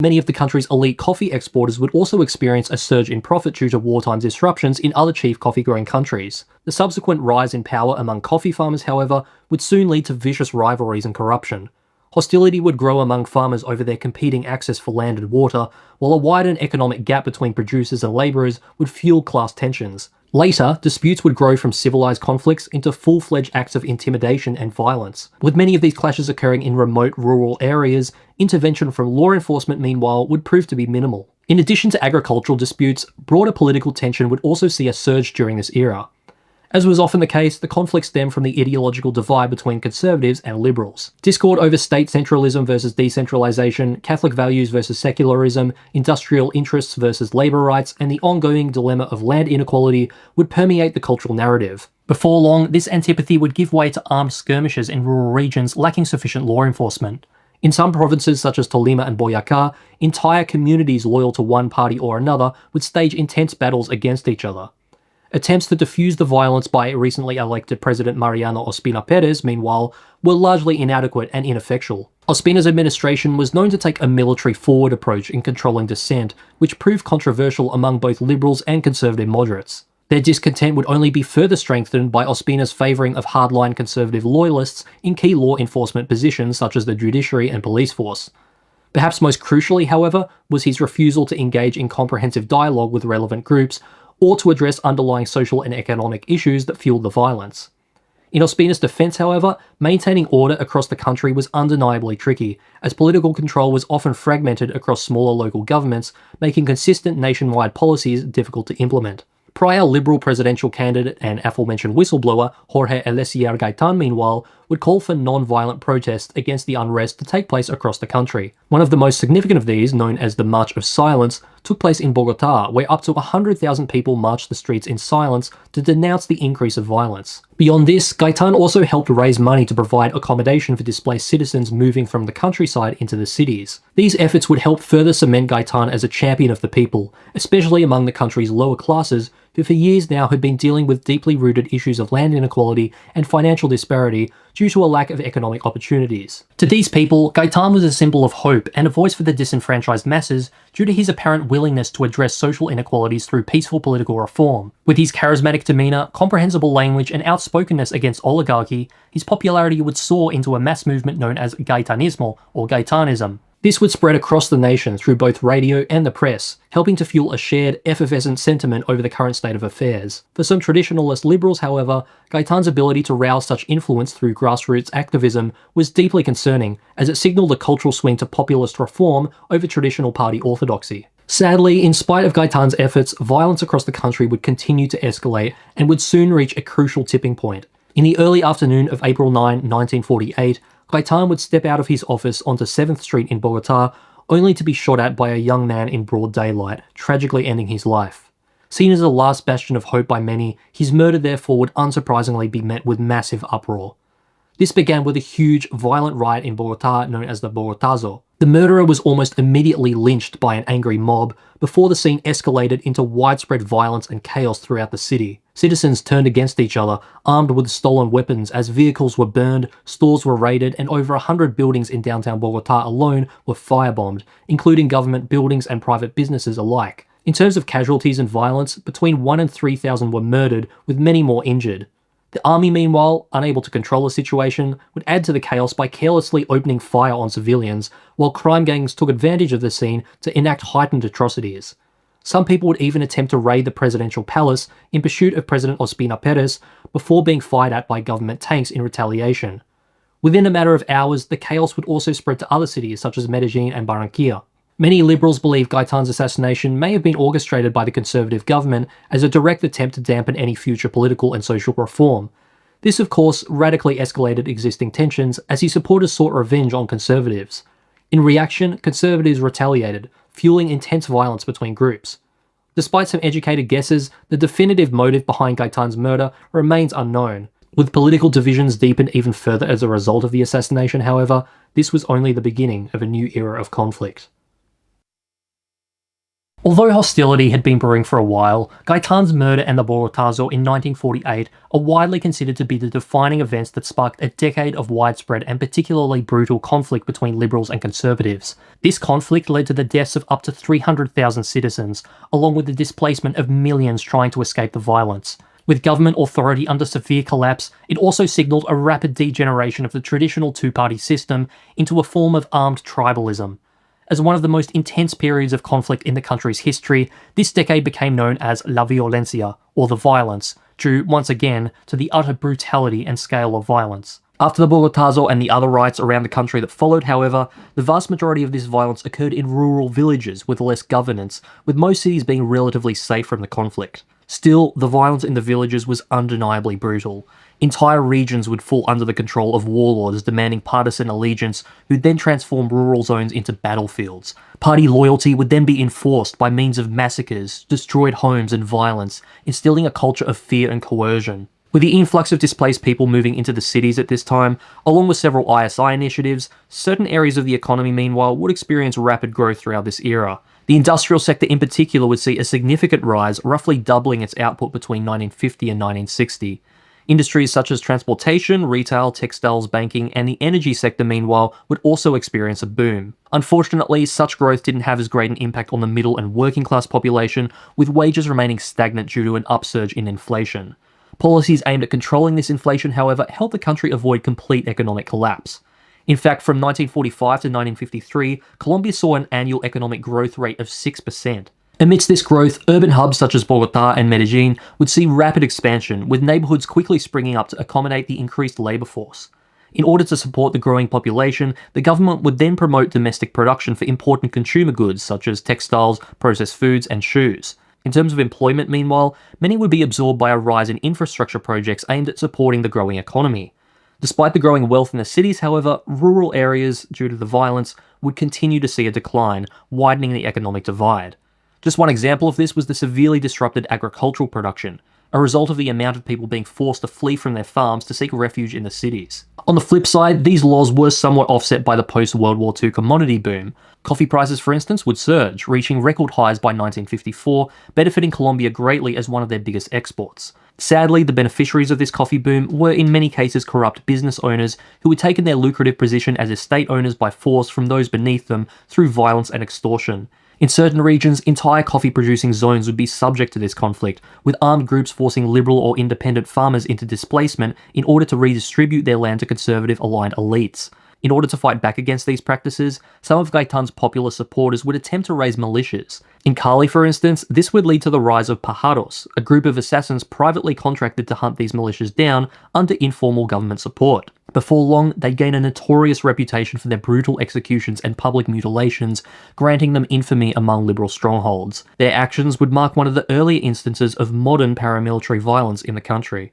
Many of the country's elite coffee exporters would also experience a surge in profit due to wartime disruptions in other chief coffee-growing countries. The subsequent rise in power among coffee farmers, however, would soon lead to vicious rivalries and corruption. Hostility would grow among farmers over their competing access for land and water, while a widened economic gap between producers and labourers would fuel class tensions. Later, disputes would grow from civilized conflicts into full-fledged acts of intimidation and violence. With many of these clashes occurring in remote rural areas, intervention from law enforcement, meanwhile, would prove to be minimal. In addition to agricultural disputes, broader political tension would also see a surge during this era. As was often the case, the conflict stemmed from the ideological divide between conservatives and liberals. Discord over state centralism versus decentralization, Catholic values versus secularism, industrial interests versus labour rights, and the ongoing dilemma of land inequality would permeate the cultural narrative. Before long, this antipathy would give way to armed skirmishes in rural regions lacking sufficient law enforcement. In some provinces such as Tolima and Boyacá, entire communities loyal to one party or another would stage intense battles against each other. Attempts to defuse the violence by recently elected President Mariano Ospina Perez, meanwhile, were largely inadequate and ineffectual. Ospina's administration was known to take a military-forward approach in controlling dissent, which proved controversial among both liberals and conservative moderates. Their discontent would only be further strengthened by Ospina's favouring of hardline conservative loyalists in key law enforcement positions such as the judiciary and police force. Perhaps most crucially, however, was his refusal to engage in comprehensive dialogue with relevant groups, or to address underlying social and economic issues that fueled the violence. In Ospina's defence, however, maintaining order across the country was undeniably tricky, as political control was often fragmented across smaller local governments, making consistent nationwide policies difficult to implement. Prior Liberal presidential candidate and aforementioned whistleblower Jorge Gaitán, meanwhile, would call for non-violent protests against the unrest to take place across the country. One of the most significant of these, known as the March of Silence, took place in Bogotá, where up to 100,000 people marched the streets in silence to denounce the increase of violence. Beyond this, Gaitán also helped raise money to provide accommodation for displaced citizens moving from the countryside into the cities. These efforts would help further cement Gaitán as a champion of the people, especially among the country's lower classes, who for years now had been dealing with deeply rooted issues of land inequality and financial disparity due to a lack of economic opportunities. To these people, Gaitán was a symbol of hope and a voice for the disenfranchised masses due to his apparent willingness to address social inequalities through peaceful political reform. With his charismatic demeanour, comprehensible language, and outspokenness against oligarchy, his popularity would soar into a mass movement known as Gaitanismo, or Gaitanism. This would spread across the nation through both radio and the press, helping to fuel a shared, effervescent sentiment over the current state of affairs. For some traditionalist liberals, however, Gaitán's ability to rouse such influence through grassroots activism was deeply concerning, as it signalled a cultural swing to populist reform over traditional party orthodoxy. Sadly, in spite of Gaitán's efforts, violence across the country would continue to escalate and would soon reach a crucial tipping point. In the early afternoon of April 9, 1948, Gaitán would step out of his office onto 7th Street in Bogotá, only to be shot at by a young man in broad daylight, tragically ending his life. Seen as the last bastion of hope by many, his murder therefore would unsurprisingly be met with massive uproar. This began with a huge, violent riot in Bogotá known as the Bogotazo. The murderer was almost immediately lynched by an angry mob, before the scene escalated into widespread violence and chaos throughout the city. Citizens turned against each other, armed with stolen weapons, as vehicles were burned, stores were raided, and over 100 buildings in downtown Bogotá alone were firebombed, including government buildings and private businesses alike. In terms of casualties and violence, between 1,000 and 3,000 were murdered, with many more injured. The army, meanwhile, unable to control the situation, would add to the chaos by carelessly opening fire on civilians, while crime gangs took advantage of the scene to enact heightened atrocities. Some people would even attempt to raid the presidential palace in pursuit of President Ospina Perez before being fired at by government tanks in retaliation. Within a matter of hours, the chaos would also spread to other cities such as Medellin and Barranquilla. Many liberals believe Gaitán's assassination may have been orchestrated by the conservative government as a direct attempt to dampen any future political and social reform. This, of course, radically escalated existing tensions as his supporters sought revenge on conservatives. In reaction, conservatives retaliated, fueling intense violence between groups. Despite some educated guesses, the definitive motive behind Gaitán's murder remains unknown. With political divisions deepened even further as a result of the assassination, however, this was only the beginning of a new era of conflict. Although hostility had been brewing for a while, Gaitán's murder and the Bogotazo in 1948 are widely considered to be the defining events that sparked a decade of widespread and particularly brutal conflict between liberals and conservatives. This conflict led to the deaths of up to 300,000 citizens, along with the displacement of millions trying to escape the violence. With government authority under severe collapse, it also signalled a rapid degeneration of the traditional two-party system into a form of armed tribalism. As one of the most intense periods of conflict in the country's history, this decade became known as La Violencia, or the violence, due, once again, to the utter brutality and scale of violence. After the Bogotazo and the other riots around the country that followed, however, the vast majority of this violence occurred in rural villages with less governance, with most cities being relatively safe from the conflict. Still, the violence in the villages was undeniably brutal. Entire regions would fall under the control of warlords demanding partisan allegiance, who'd then transform rural zones into battlefields. Party loyalty would then be enforced by means of massacres, destroyed homes and violence, instilling a culture of fear and coercion. With the influx of displaced people moving into the cities at this time, along with several ISI initiatives, certain areas of the economy meanwhile would experience rapid growth throughout this era. The industrial sector in particular would see a significant rise, roughly doubling its output between 1950 and 1960. Industries such as transportation, retail, textiles, banking, and the energy sector meanwhile would also experience a boom. Unfortunately, such growth didn't have as great an impact on the middle and working class population, with wages remaining stagnant due to an upsurge in inflation. Policies aimed at controlling this inflation, however, helped the country avoid complete economic collapse. In fact, from 1945 to 1953, Colombia saw an annual economic growth rate of 6%. Amidst this growth, urban hubs such as Bogotá and Medellín would see rapid expansion, with neighbourhoods quickly springing up to accommodate the increased labour force. In order to support the growing population, the government would then promote domestic production for important consumer goods such as textiles, processed foods, and shoes. In terms of employment, meanwhile, many would be absorbed by a rise in infrastructure projects aimed at supporting the growing economy. Despite the growing wealth in the cities, however, rural areas, due to the violence, would continue to see a decline, widening the economic divide. Just one example of this was the severely disrupted agricultural production, a result of the amount of people being forced to flee from their farms to seek refuge in the cities. On the flip side, these laws were somewhat offset by the post-World War II commodity boom. Coffee prices, for instance, would surge, reaching record highs by 1954, benefiting Colombia greatly as one of their biggest exports. Sadly, the beneficiaries of this coffee boom were in many cases corrupt business owners who had taken their lucrative position as estate owners by force from those beneath them through violence and extortion. In certain regions, entire coffee-producing zones would be subject to this conflict, with armed groups forcing liberal or independent farmers into displacement in order to redistribute their land to conservative-aligned elites. In order to fight back against these practices, some of Gaitán's popular supporters would attempt to raise militias. In Cali, for instance, this would lead to the rise of Pájaros, a group of assassins privately contracted to hunt these militias down under informal government support. Before long, they'd gain a notorious reputation for their brutal executions and public mutilations, granting them infamy among liberal strongholds. Their actions would mark one of the earlier instances of modern paramilitary violence in the country.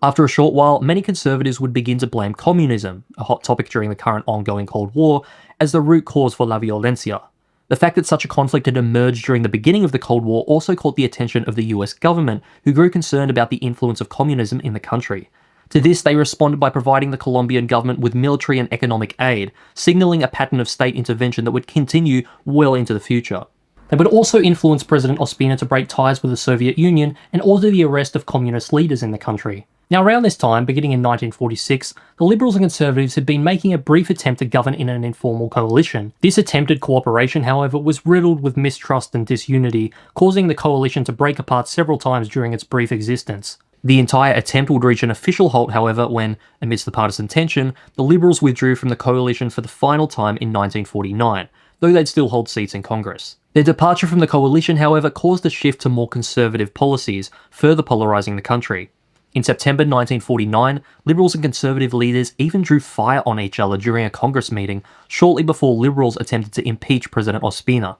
After a short while, many conservatives would begin to blame communism, a hot topic during the current ongoing Cold War, as the root cause for La Violencia. The fact that such a conflict had emerged during the beginning of the Cold War also caught the attention of the US government, who grew concerned about the influence of communism in the country. To this, they responded by providing the Colombian government with military and economic aid, signalling a pattern of state intervention that would continue well into the future. They would also influence President Ospina to break ties with the Soviet Union and order the arrest of communist leaders in the country. Now, around this time, beginning in 1946, the Liberals and Conservatives had been making a brief attempt to govern in an informal coalition. This attempted cooperation, however, was riddled with mistrust and disunity, causing the coalition to break apart several times during its brief existence. The entire attempt would reach an official halt, however, when, amidst the partisan tension, the Liberals withdrew from the coalition for the final time in 1949, though they'd still hold seats in Congress. Their departure from the coalition, however, caused a shift to more conservative policies, further polarising the country. In September 1949, Liberals and Conservative leaders even drew fire on each other during a Congress meeting, shortly before Liberals attempted to impeach President Ospina.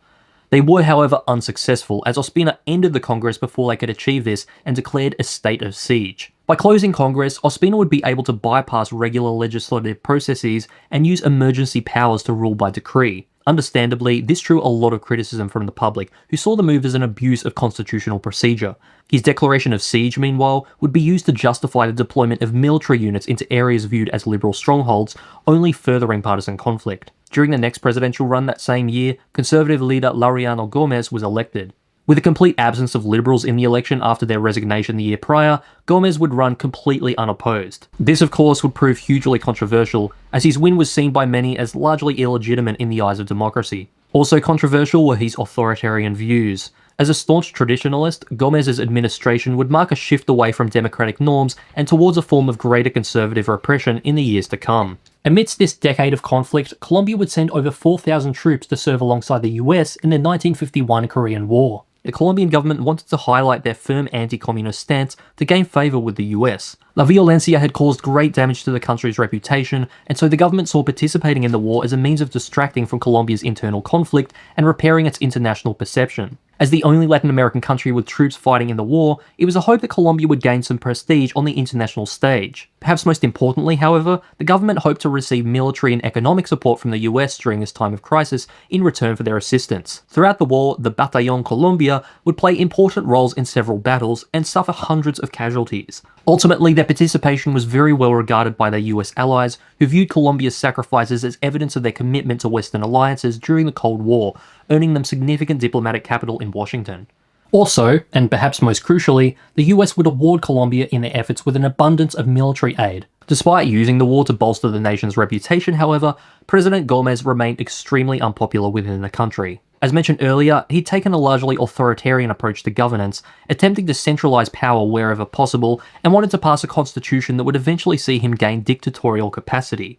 They were, however, unsuccessful, as Ospina ended the Congress before they could achieve this and declared a state of siege. By closing Congress, Ospina would be able to bypass regular legislative processes and use emergency powers to rule by decree. Understandably, this drew a lot of criticism from the public, who saw the move as an abuse of constitutional procedure. His declaration of siege, meanwhile, would be used to justify the deployment of military units into areas viewed as liberal strongholds, only furthering partisan conflict. During the next presidential run that same year, conservative leader Laureano Gómez was elected. With a complete absence of liberals in the election after their resignation the year prior, Gómez would run completely unopposed. This of course would prove hugely controversial, as his win was seen by many as largely illegitimate in the eyes of democracy. Also controversial were his authoritarian views. As a staunch traditionalist, Gómez's administration would mark a shift away from democratic norms and towards a form of greater conservative repression in the years to come. Amidst this decade of conflict, Colombia would send over 4,000 troops to serve alongside the US in the 1951 Korean War. The Colombian government wanted to highlight their firm anti-communist stance to gain favour with the US. La Violencia had caused great damage to the country's reputation, and so the government saw participating in the war as a means of distracting from Colombia's internal conflict and repairing its international perception. As the only Latin American country with troops fighting in the war, it was a hope that Colombia would gain some prestige on the international stage. Perhaps most importantly, however, the government hoped to receive military and economic support from the US during this time of crisis in return for their assistance. Throughout the war, the Batallón Colombia would play important roles in several battles and suffer hundreds of casualties. Ultimately, their participation was very well regarded by their US allies, who viewed Colombia's sacrifices as evidence of their commitment to Western alliances during the Cold War, earning them significant diplomatic capital in Washington. Also, and perhaps most crucially, the US would award Colombia in their efforts with an abundance of military aid. Despite using the war to bolster the nation's reputation, however, President Gómez remained extremely unpopular within the country. As mentioned earlier, he'd taken a largely authoritarian approach to governance, attempting to centralise power wherever possible, and wanted to pass a constitution that would eventually see him gain dictatorial capacity.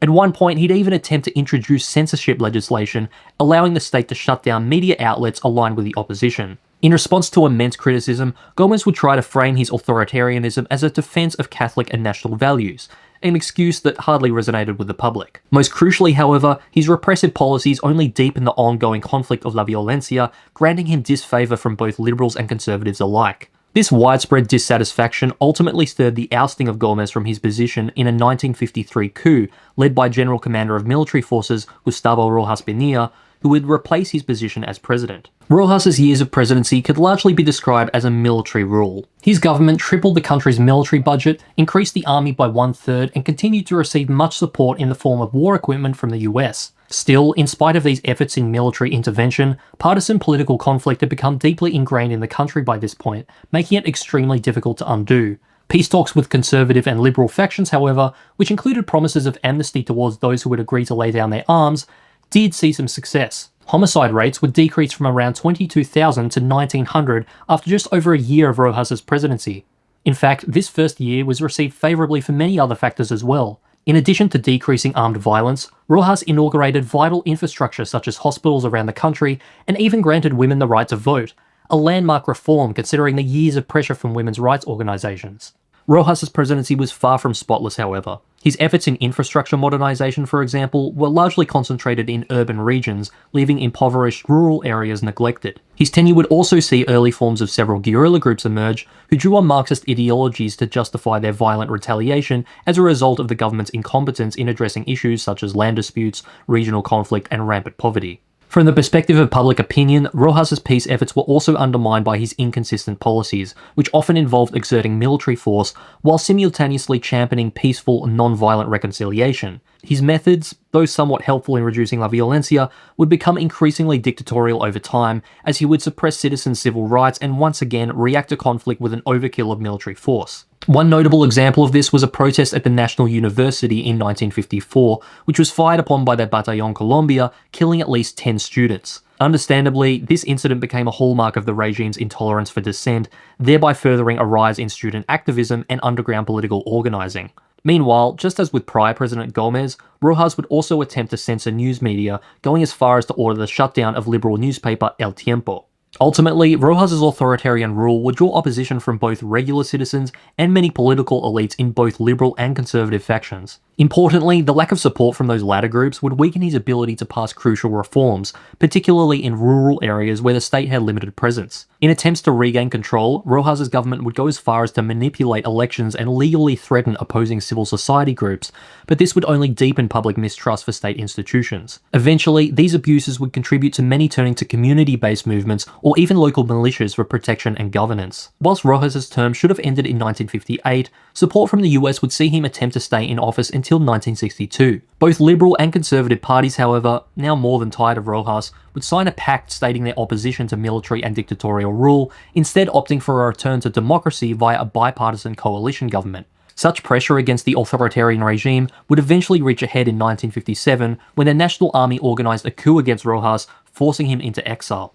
At one point, he'd even attempt to introduce censorship legislation, allowing the state to shut down media outlets aligned with the opposition. In response to immense criticism, Gómez would try to frame his authoritarianism as a defence of Catholic and national values, an excuse that hardly resonated with the public. Most crucially, however, his repressive policies only deepened the ongoing conflict of La Violencia, granting him disfavour from both liberals and conservatives alike. This widespread dissatisfaction ultimately stirred the ousting of Gómez from his position in a 1953 coup led by General Commander of Military Forces Gustavo Rojas Pinilla, who would replace his position as president. Rojas's years of presidency could largely be described as a military rule. His government tripled the country's military budget, increased the army by 1/3, and continued to receive much support in the form of war equipment from the US. Still, in spite of these efforts in military intervention, partisan political conflict had become deeply ingrained in the country by this point, making it extremely difficult to undo. Peace talks with conservative and liberal factions, however, which included promises of amnesty towards those who would agree to lay down their arms, did see some success. Homicide rates would decrease from around 22,000 to 1,900 after just over a year of Rojas's presidency. In fact, this first year was received favourably for many other factors as well. In addition to decreasing armed violence, Rojas inaugurated vital infrastructure such as hospitals around the country and even granted women the right to vote, a landmark reform considering the years of pressure from women's rights organisations. Rojas's presidency was far from spotless, however. His efforts in infrastructure modernisation, for example, were largely concentrated in urban regions, leaving impoverished rural areas neglected. His tenure would also see early forms of several guerrilla groups emerge, who drew on Marxist ideologies to justify their violent retaliation as a result of the government's incompetence in addressing issues such as land disputes, regional conflict, and rampant poverty. From the perspective of public opinion, Rojas's peace efforts were also undermined by his inconsistent policies, which often involved exerting military force while simultaneously championing peaceful, non-violent reconciliation. His methods, though somewhat helpful in reducing La Violencia, would become increasingly dictatorial over time, as he would suppress citizens' civil rights and once again react to conflict with an overkill of military force. One notable example of this was a protest at the National University in 1954, which was fired upon by the Batallón Colombia, killing at least 10 students. Understandably, this incident became a hallmark of the regime's intolerance for dissent, thereby furthering a rise in student activism and underground political organising. Meanwhile, just as with prior President Gómez, Rojas would also attempt to censor news media, going as far as to order the shutdown of liberal newspaper El Tiempo. Ultimately, Rojas's authoritarian rule would draw opposition from both regular citizens and many political elites in both liberal and conservative factions. Importantly, the lack of support from those latter groups would weaken his ability to pass crucial reforms, particularly in rural areas where the state had limited presence. In attempts to regain control, Rojas's government would go as far as to manipulate elections and legally threaten opposing civil society groups, but this would only deepen public mistrust for state institutions. Eventually, these abuses would contribute to many turning to community-based movements or even local militias for protection and governance. Whilst Rojas's term should have ended in 1958, support from the US would see him attempt to stay in office until until 1962. Both Liberal and Conservative parties, however, now more than tired of Rojas, would sign a pact stating their opposition to military and dictatorial rule, instead opting for a return to democracy via a bipartisan coalition government. Such pressure against the authoritarian regime would eventually reach a head in 1957 when the National Army organised a coup against Rojas, forcing him into exile.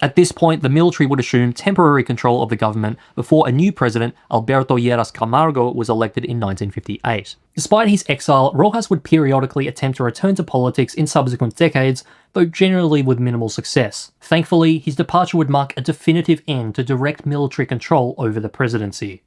At this point, the military would assume temporary control of the government before a new president, Alberto Lleras Camargo, was elected in 1958. Despite his exile, Rojas would periodically attempt to return to politics in subsequent decades, though generally with minimal success. Thankfully, his departure would mark a definitive end to direct military control over the presidency.